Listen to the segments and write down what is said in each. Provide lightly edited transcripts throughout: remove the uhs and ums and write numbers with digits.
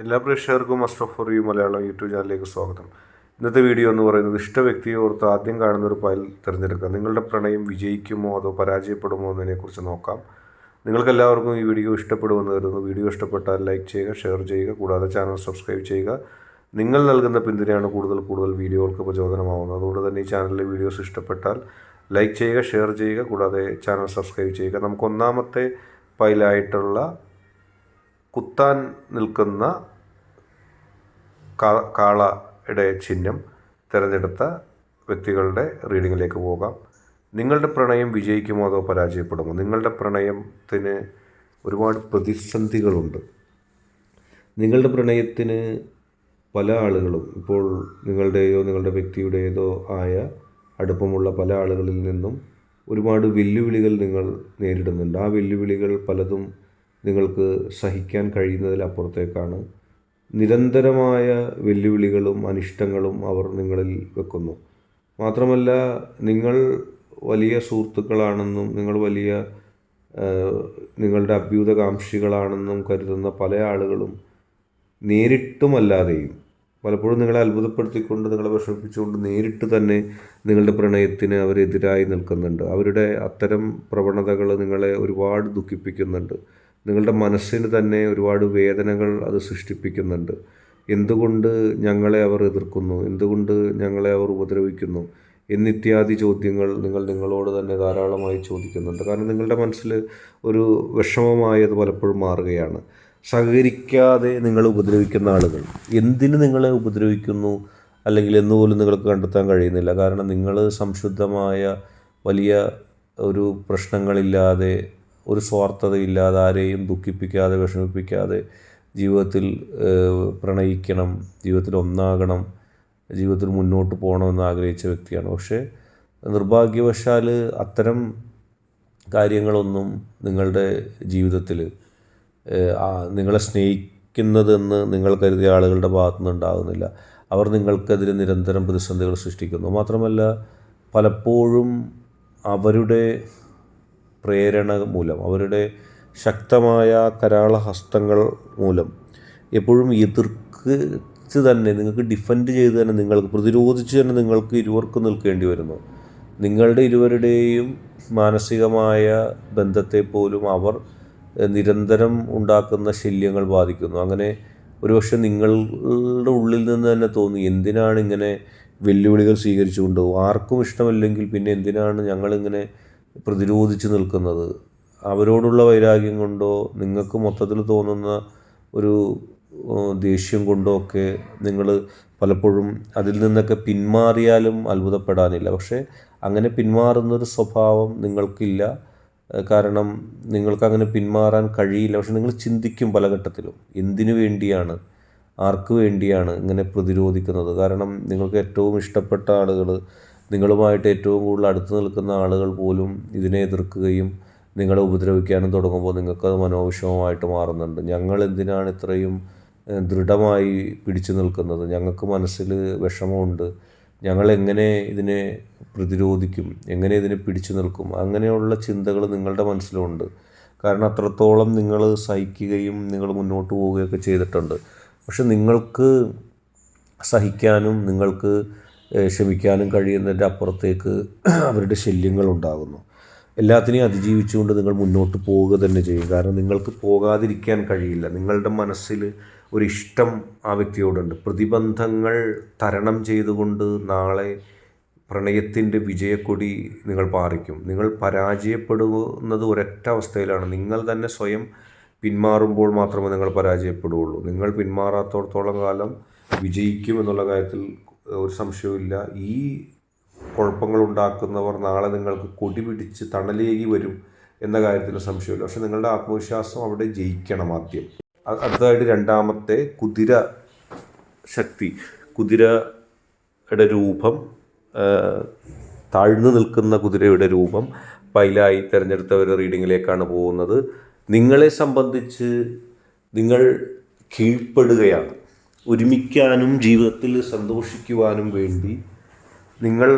എല്ലാ പ്രേക്ഷകർക്കും Ashraf for you Malayalam YouTube ചാനലിലേക്ക് സ്വാഗതം. ഇന്നത്തെ വീഡിയോ എന്ന് പറയുന്നത് ഇഷ്ട വ്യക്തിയെ ഓർത്ത് ആദ്യം കാണുന്ന ഒരു ഫയൽ തിരഞ്ഞെടുക്കുക. നിങ്ങളുടെ പ്രണയം വിജയിക്കുമോ അതോ പരാജയപ്പെടുമോ എന്നതിനെക്കുറിച്ച് നോക്കാം. നിങ്ങൾക്കെല്ലാവർക്കും ഈ വീഡിയോ ഇഷ്ടപ്പെടുമെന്ന് കരുതുന്നു. വീഡിയോ ഇഷ്ടപ്പെട്ടാൽ ലൈക്ക് ചെയ്യുക, ഷെയർ ചെയ്യുക, കൂടാതെ ചാനൽ സബ്സ്ക്രൈബ് ചെയ്യുക. നിങ്ങൾ നൽകുന്ന പിന്തുണയാണ് കൂടുതൽ വീഡിയോകൾക്ക് പ്രചോദനമാവുന്നത്. അതുകൊണ്ട് തന്നെ ഈ ചാനലിലെ വീഡിയോസ് ഇഷ്ടപ്പെട്ടാൽ ലൈക്ക് ചെയ്യുക, ഷെയർ ചെയ്യുക, കൂടാതെ ചാനൽ സബ്സ്ക്രൈബ് ചെയ്യുക. നമുക്ക് ഒന്നാമത്തെ ഫയലായിട്ടുള്ള കുത്താൻ നിൽക്കുന്ന കാളയുടെ ചിഹ്നം തിരഞ്ഞെടുത്ത വ്യക്തികളുടെ റീഡിങ്ങിലേക്ക് പോകാം. നിങ്ങളുടെ പ്രണയം വിജയിക്കുമോ അതോ പരാജയപ്പെടുമോ? നിങ്ങളുടെ പ്രണയത്തിന് ഒരുപാട് പ്രതിസന്ധികളുണ്ട്. നിങ്ങളുടെ പ്രണയത്തിന് പല ആളുകളും ഇപ്പോൾ നിങ്ങളുടെ വ്യക്തിയുടേതോ ആയ അടുപ്പമുള്ള പല ആളുകളിൽ നിന്നും ഒരുപാട് വെല്ലുവിളികൾ നിങ്ങൾ നേരിടുന്നുണ്ട്. ആ വെല്ലുവിളികൾ പലതും നിങ്ങൾക്ക് സഹിക്കാൻ കഴിയുന്നതിലപ്പുറത്തേക്കാണ്. നിരന്തരമായ വെല്ലുവിളികളും അനിഷ്ടങ്ങളും അവർ നിങ്ങളിൽ വെക്കുന്നു. മാത്രമല്ല, നിങ്ങൾ വലിയ സുഹൃത്തുക്കളാണെന്നും നിങ്ങൾ വലിയ നിങ്ങളുടെ അഭ്യുതകാംക്ഷികളാണെന്നും കരുതുന്ന പല ആളുകളും നേരിട്ടുമല്ലാതെയും പലപ്പോഴും നിങ്ങളെ അത്ഭുതപ്പെടുത്തിക്കൊണ്ട് നിങ്ങളെ വിഷമിപ്പിച്ചുകൊണ്ട് നേരിട്ട് തന്നെ നിങ്ങളുടെ പ്രണയത്തിന് അവരെതിരായി നിൽക്കുന്നുണ്ട്. അവരുടെ അത്തരം പ്രവണതകൾ നിങ്ങളെ ഒരുപാട് ദുഃഖിപ്പിക്കുന്നുണ്ട്. നിങ്ങളുടെ മനസ്സിന് തന്നെ ഒരുപാട് വേദനകൾ അത് സൃഷ്ടിപ്പിക്കുന്നുണ്ട്. എന്തുകൊണ്ട് ഞങ്ങളെ അവർ എതിർക്കുന്നു, എന്തുകൊണ്ട് ഞങ്ങളെ അവർ ഉപദ്രവിക്കുന്നു എന്നിത്യാദി ചോദ്യങ്ങൾ നിങ്ങളോട് തന്നെ ധാരാളമായി ചോദിക്കുന്നുണ്ട്. കാരണം നിങ്ങളുടെ മനസ്സിൽ ഒരു വിഷമമായത് പലപ്പോഴും മാറുകയാണ്. സഹകരിക്കാതെ നിങ്ങൾ ഉപദ്രവിക്കുന്ന ആളുകൾ എന്തിന് നിങ്ങളെ ഉപദ്രവിക്കുന്നു അല്ലെങ്കിൽ എന്നുപോലും നിങ്ങൾക്ക് കണ്ടെത്താൻ കഴിയുന്നില്ല. കാരണം നിങ്ങൾ സംശുദ്ധമായ വലിയ ഒരു പ്രശ്നങ്ങളില്ലാതെ, ഒരു സ്വാർത്ഥതയില്ലാതെ, ആരെയും ദുഃഖിപ്പിക്കാതെ വിഷമിപ്പിക്കാതെ ജീവിതത്തിൽ പ്രണയിക്കണം, ജീവിതത്തിൽ ഒന്നാകണം, ജീവിതത്തിൽ മുന്നോട്ട് പോകണമെന്ന് ആഗ്രഹിച്ച വ്യക്തിയാണ്. പക്ഷേ നിർഭാഗ്യവശാൽ അത്തരം കാര്യങ്ങളൊന്നും നിങ്ങളുടെ ജീവിതത്തിൽ നിങ്ങളെ സ്നേഹിക്കുന്നതെന്ന് നിങ്ങൾ കരുതിയ ആളുകളുടെ ഭാഗത്തുനിന്ന് ഉണ്ടാകുന്നില്ല. അവർ നിങ്ങൾക്കെതിരെ നിരന്തരം പ്രതിസന്ധികൾ സൃഷ്ടിക്കുന്നു. മാത്രമല്ല, പലപ്പോഴും അവരുടെ പ്രേരണ മൂലം, അവരുടെ ശക്തമായ കരാളഹസ്തങ്ങൾ മൂലം എപ്പോഴും എതിർത്ത് തന്നെ നിങ്ങൾക്ക് ഡിഫെൻഡ് ചെയ്ത് തന്നെ നിങ്ങൾക്ക് പ്രതിരോധിച്ച് തന്നെ നിങ്ങൾക്ക് ഇരുവർക്കും നിൽക്കേണ്ടി വരുന്നു. നിങ്ങളുടെ ഇരുവരുടെയും മാനസികമായ ബന്ധത്തെ പോലും അവർ നിരന്തരം ഉണ്ടാക്കുന്ന ശല്യങ്ങൾ ബാധിക്കുന്നു. അങ്ങനെ ഒരുപക്ഷെ നിങ്ങളുടെ ഉള്ളിൽ നിന്ന് തന്നെ തോന്നി, എന്തിനാണ് ഇങ്ങനെ വെല്ലുവിളികൾ സ്വീകരിച്ചുകൊണ്ട്, ആർക്കും ഇഷ്ടമല്ലെങ്കിൽ പിന്നെ എന്തിനാണ് ഞങ്ങളിങ്ങനെ പ്രതിരോധിച്ച് നിൽക്കുന്നത്? അവരോടുള്ള വൈരാഗ്യം കൊണ്ടോ നിങ്ങൾക്ക് മൊത്തത്തിൽ തോന്നുന്ന ഒരു ദേഷ്യം കൊണ്ടോ ഒക്കെ നിങ്ങൾ പലപ്പോഴും അതിൽ നിന്നൊക്കെ പിന്മാറിയാലും അത്ഭുതപ്പെടാനില്ല. പക്ഷേ അങ്ങനെ പിന്മാറുന്നൊരു സ്വഭാവം നിങ്ങൾക്കില്ല. കാരണം നിങ്ങൾക്കങ്ങനെ പിന്മാറാൻ കഴിയില്ല. പക്ഷെ നിങ്ങൾ ചിന്തിക്കും പല ഘട്ടത്തിലും, എന്തിനു വേണ്ടിയാണ്, ആർക്ക് വേണ്ടിയാണ് ഇങ്ങനെ പ്രതിരോധിക്കുന്നത്? കാരണം നിങ്ങൾക്ക് ഏറ്റവും ഇഷ്ടപ്പെട്ട ആളുകൾ, നിങ്ങളുമായിട്ട് ഏറ്റവും കൂടുതൽ അടുത്ത് നിൽക്കുന്ന ആളുകൾ പോലും ഇതിനെ എതിർക്കുകയും നിങ്ങളെ ഉപദ്രവിക്കാനും തുടങ്ങുമ്പോൾ നിങ്ങൾക്കത് മനോവിഷമമായിട്ട് മാറുന്നുണ്ട്. ഞങ്ങൾ എന്തിനാണ് ഇത്രയും ദൃഢമായി പിടിച്ചു നിൽക്കുന്നത്? ഞങ്ങൾക്ക് മനസ്സിൽ വിഷമമുണ്ട്. ഞങ്ങളെങ്ങനെ ഇതിനെ പ്രതിരോധിക്കും, എങ്ങനെ ഇതിനെ പിടിച്ചു നിൽക്കും? അങ്ങനെയുള്ള ചിന്തകൾ നിങ്ങളുടെ മനസ്സിലുണ്ട്. കാരണം അത്രത്തോളം നിങ്ങൾ സഹിക്കുകയും നിങ്ങൾ മുന്നോട്ട് പോവുകയൊക്കെ ചെയ്തിട്ടുണ്ട്. പക്ഷെ നിങ്ങൾക്ക് സഹിക്കാനും നിങ്ങൾക്ക് ക്ഷമിക്കാനും കഴിയുന്നതിൻ്റെ അപ്പുറത്തേക്ക് അവരുടെ ശല്യങ്ങളുണ്ടാകുന്നു. എല്ലാത്തിനെയും അതിജീവിച്ചുകൊണ്ട് നിങ്ങൾ മുന്നോട്ട് പോവുക തന്നെ ചെയ്യും. കാരണം നിങ്ങൾക്ക് പോകാതിരിക്കാൻ കഴിയില്ല. നിങ്ങളുടെ മനസ്സിൽ ഒരിഷ്ടം ആ വ്യക്തിയോടുണ്ട്. പ്രതിബന്ധങ്ങൾ തരണം ചെയ്തുകൊണ്ട് നാളെ പ്രണയത്തിൻ്റെ വിജയക്കൊടി നിങ്ങൾ പാറിക്കും. നിങ്ങൾ പരാജയപ്പെടുന്നത് ഒരൊറ്റ അവസ്ഥയിലാണ്. നിങ്ങൾ തന്നെ സ്വയം പിന്മാറുമ്പോൾ മാത്രമേ നിങ്ങൾ പരാജയപ്പെടുകയുള്ളൂ. നിങ്ങൾ പിന്മാറാത്തോടത്തോളം കാലം വിജയിക്കും എന്നുള്ള കാര്യത്തിൽ ഒരു സംശയവുമില്ല. ഈ കുഴപ്പങ്ങൾ ഉണ്ടാക്കുന്നവർ നാളെ നിങ്ങൾക്ക് കൊടി പിടിച്ച് തണലേകി വരും എന്ന കാര്യത്തിൽ സംശയമില്ല. പക്ഷെ നിങ്ങളുടെ ആത്മവിശ്വാസം അവിടെ ജയിക്കണം ആദ്യം. അടുത്തതായിട്ട് രണ്ടാമത്തെ കുതിര ശക്തി, കുതിരയുടെ രൂപം, താഴ്ന്നു നിൽക്കുന്ന കുതിരയുടെ രൂപം പൈലായി തിരഞ്ഞെടുത്ത ഒരു റീഡിങ്ങിലേക്കാണ് പോകുന്നത്. നിങ്ങളെ സംബന്ധിച്ച് നിങ്ങൾ കീഴ്പ്പെടുകയാണ്. ഒരുമിക്കാനും ജീവിതത്തിൽ സന്തോഷിക്കുവാനും വേണ്ടി നിങ്ങൾ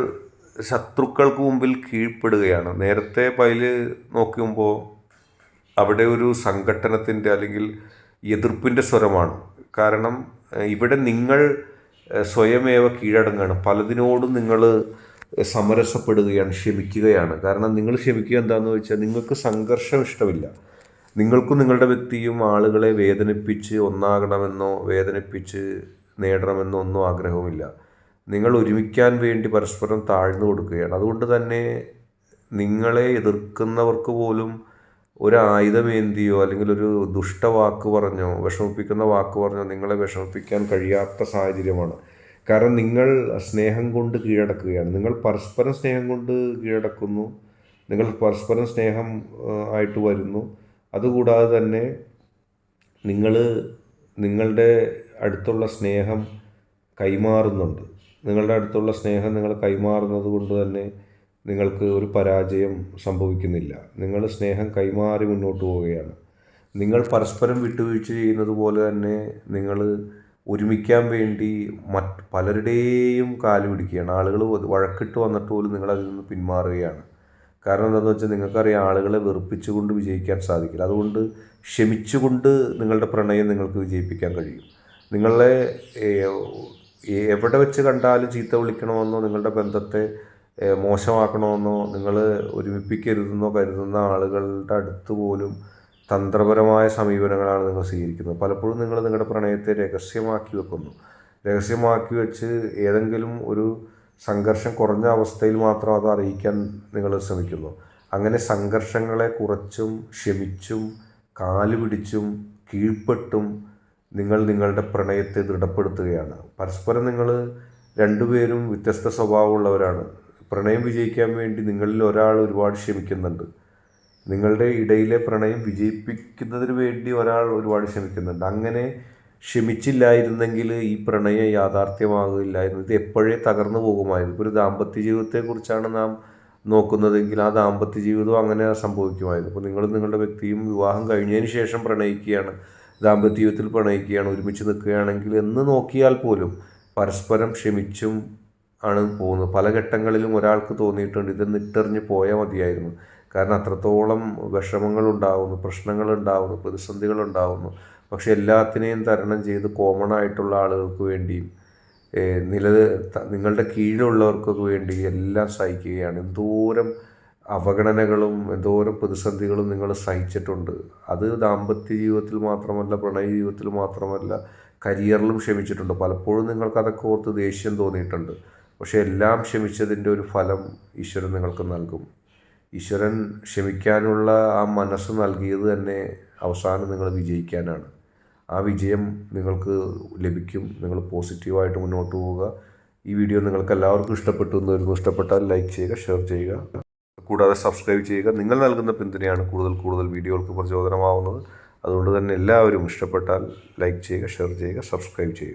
ശത്രുക്കൾക്ക് മുമ്പിൽ കീഴ്പ്പെടുകയാണ്. നേരത്തെ പൈല് നോക്കുമ്പോൾ അവിടെ ഒരു സംഘട്ടനത്തിൻ്റെ അല്ലെങ്കിൽ എതിർപ്പിൻ്റെ സ്വരമാണ്. കാരണം ഇവിടെ നിങ്ങൾ സ്വയമേവ കീഴടങ്ങുകയാണ്. പലതിനോടും നിങ്ങൾ സമരസപ്പെടുകയാണ്, ക്ഷമിക്കുകയാണ്. കാരണം നിങ്ങൾ ക്ഷമിക്കുക എന്താണെന്ന് വെച്ചാൽ നിങ്ങൾക്ക് സംഘർഷം ഇഷ്ടമില്ല. നിങ്ങൾക്കും നിങ്ങളുടെ വ്യക്തിയും ആളുകളെ വേദനിപ്പിച്ച് ഒന്നാകണമെന്നോ വേദനിപ്പിച്ച് നേടണമെന്നോ ഒന്നും ആഗ്രഹവുമില്ല. നിങ്ങൾ ഒരുമിക്കാൻ വേണ്ടി പരസ്പരം താഴ്ന്നു കൊടുക്കുകയാണ്. അതുകൊണ്ട് തന്നെ നിങ്ങളെ എതിർക്കുന്നവർക്ക് പോലും ഒരു ആയുധമേന്തിയോ അല്ലെങ്കിൽ ഒരു ദുഷ്ടവാക്ക് പറഞ്ഞോ വിഷമിപ്പിക്കുന്ന വാക്ക് പറഞ്ഞോ നിങ്ങളെ വിഷമിപ്പിക്കാൻ കഴിയാത്ത സാഹചര്യമാണ്. കാരണം നിങ്ങൾ സ്നേഹം കൊണ്ട് കീഴടക്കുകയാണ്. നിങ്ങൾ പരസ്പരം സ്നേഹം കൊണ്ട് കീഴടക്കുന്നു. നിങ്ങൾ പരസ്പരം സ്നേഹം ആയിട്ട് വരുന്നു. അതുകൂടാതെ തന്നെ നിങ്ങൾ നിങ്ങളുടെ അടുത്തുള്ള സ്നേഹം കൈമാറുന്നുണ്ട്. നിങ്ങളുടെ അടുത്തുള്ള സ്നേഹം നിങ്ങൾ കൈമാറുന്നത് കൊണ്ട് തന്നെ നിങ്ങൾക്ക് ഒരു പരാജയം സംഭവിക്കുന്നില്ല. നിങ്ങൾ സ്നേഹം കൈമാറി മുന്നോട്ട് പോവുകയാണ്. നിങ്ങൾ പരസ്പരം വിട്ടുവീഴ്ച ചെയ്യുന്നത് പോലെ തന്നെ നിങ്ങൾ ഒരുമിക്കാൻ വേണ്ടി പലരുടെയും കാല് പിടിക്കുകയാണ്. ആളുകൾ വഴക്കിട്ട് വന്നിട്ട് പോലും നിങ്ങളതിൽ നിന്ന് പിന്മാറുകയാണ്. കാരണം എന്താണെന്ന് വെച്ചാൽ നിങ്ങൾക്കറിയാം ആളുകളെ വെറുപ്പിച്ചുകൊണ്ട് വിജയിക്കാൻ സാധിക്കില്ല. അതുകൊണ്ട് ക്ഷമിച്ചുകൊണ്ട് നിങ്ങളുടെ പ്രണയം നിങ്ങൾക്ക് വിജയിപ്പിക്കാൻ കഴിയും. നിങ്ങളെ എവിടെ വെച്ച് കണ്ടാലും ചീത്ത വിളിക്കണമെന്നോ നിങ്ങളുടെ ബന്ധത്തെ മോശമാക്കണമെന്നോ നിങ്ങൾ ഒരുമിപ്പിക്കരുതെന്നോ കരുതുന്ന ആളുകളുടെ അടുത്ത് പോലും തന്ത്രപരമായ സമീപനങ്ങളാണ് നിങ്ങൾ സ്വീകരിക്കുന്നത്. പലപ്പോഴും നിങ്ങൾ നിങ്ങളുടെ പ്രണയത്തെ രഹസ്യമാക്കി വെക്കുന്നു. രഹസ്യമാക്കി വെച്ച് ഏതെങ്കിലും ഒരു സംഘർഷം കുറഞ്ഞ അവസ്ഥയിൽ മാത്രം അത് അറിയിക്കാൻ നിങ്ങൾ ശ്രമിക്കുന്നു. അങ്ങനെ സംഘർഷങ്ങളെ കുറച്ചും ക്ഷമിച്ചും കാല് പിടിച്ചും കീഴ്പ്പെട്ടും നിങ്ങൾ നിങ്ങളുടെ പ്രണയത്തെ ദൃഢപ്പെടുത്തുകയാണ്. പരസ്പരം നിങ്ങൾ രണ്ടുപേരും വ്യത്യസ്ത സ്വഭാവമുള്ളവരാണ്. പ്രണയം വിജയിക്കാൻ വേണ്ടി നിങ്ങളിൽ ഒരാൾ ഒരുപാട് ക്ഷമിക്കുന്നുണ്ട്. നിങ്ങളുടെ ഇടയിലെ പ്രണയം വിജയിപ്പിക്കുന്നതിന് വേണ്ടി ഒരാൾ ഒരുപാട് ക്ഷമിക്കുന്നുണ്ട്. അങ്ങനെ ക്ഷമിച്ചില്ലായിരുന്നെങ്കിൽ ഈ പ്രണയം യാഥാർത്ഥ്യമാകില്ലായിരുന്നു. ഇത് എപ്പോഴേ തകർന്നു പോകുമായിരുന്നു. ഇപ്പോൾ ഒരു ദാമ്പത്യ ജീവിതത്തെക്കുറിച്ചാണ് നാം നോക്കുന്നതെങ്കിൽ ആ ദാമ്പത്യ ജീവിതം അങ്ങനെ സംഭവിക്കുമായിരുന്നു. ഇപ്പോൾ നിങ്ങളും നിങ്ങളുടെ വ്യക്തിയും വിവാഹം കഴിഞ്ഞതിന് ശേഷം പ്രണയിക്കുകയാണ്, ദാമ്പത്യ ജീവിതത്തിൽ പ്രണയിക്കുകയാണ്, ഒരുമിച്ച് നിൽക്കുകയാണെങ്കിൽ എന്ന് നോക്കിയാൽ പോലും പരസ്പരം ക്ഷമിച്ചും ആണ് പോകുന്നത്. പല ഘട്ടങ്ങളിലും ഒരാൾക്ക് തോന്നിയിട്ടുണ്ട് ഇതൊന്ന് ഇട്ടെറിഞ്ഞ് പോയാൽ മതിയായിരുന്നു. കാരണം അത്രത്തോളം വിഷമങ്ങളുണ്ടാവുന്നു, പ്രശ്നങ്ങളുണ്ടാവുന്നു, പ്രതിസന്ധികളുണ്ടാവുന്നു. പക്ഷെ എല്ലാത്തിനെയും തരണം ചെയ്ത് കോമൺ ആയിട്ടുള്ള ആളുകൾക്ക് വേണ്ടിയും നിങ്ങളുടെ കീഴിലുള്ളവർക്കൊക്കെ വേണ്ടി എല്ലാം സഹിക്കുകയാണ്. എന്തോരം അവഗണനകളും എന്തോരം പ്രതിസന്ധികളും നിങ്ങൾ സഹിച്ചിട്ടുണ്ട്. അത് ദാമ്പത്യ ജീവിതത്തിൽ മാത്രമല്ല, പ്രണയ ജീവിതത്തിൽ മാത്രമല്ല, കരിയറിലും ക്ഷമിച്ചിട്ടുണ്ട്. പലപ്പോഴും നിങ്ങൾക്ക് അതൊക്കെ ഓർത്ത് ദേഷ്യം തോന്നിയിട്ടുണ്ട്. പക്ഷേ എല്ലാം ക്ഷമിച്ചതിൻ്റെ ഒരു ഫലം ഈശ്വരൻ നിങ്ങൾക്ക് നൽകും. ഈശ്വരൻ ക്ഷമിക്കാനുള്ള ആ മനസ്സ് നൽകിയത് തന്നെ അവസാനം നിങ്ങൾ വിജയിക്കാനാണ്. ആ വിജയം നിങ്ങൾക്ക് ലഭിക്കും. നിങ്ങൾ പോസിറ്റീവായിട്ട് മുന്നോട്ട് പോവുക. ഈ വീഡിയോ നിങ്ങൾക്ക് എല്ലാവർക്കും ഇഷ്ടപ്പെട്ടു എന്ന് വരുന്നു. ഇഷ്ടപ്പെട്ടാൽ ലൈക്ക് ചെയ്യുക, ഷെയർ ചെയ്യുക, കൂടാതെ സബ്സ്ക്രൈബ് ചെയ്യുക. നിങ്ങൾ നൽകുന്ന പിന്തുണയാണ് കൂടുതൽ വീഡിയോകൾക്ക് പ്രചോദനമാവുന്നത്. അതുകൊണ്ട് തന്നെ എല്ലാവരും ഇഷ്ടപ്പെട്ടാൽ ലൈക്ക് ചെയ്യുക, ഷെയർ ചെയ്യുക, സബ്സ്ക്രൈബ് ചെയ്യുക.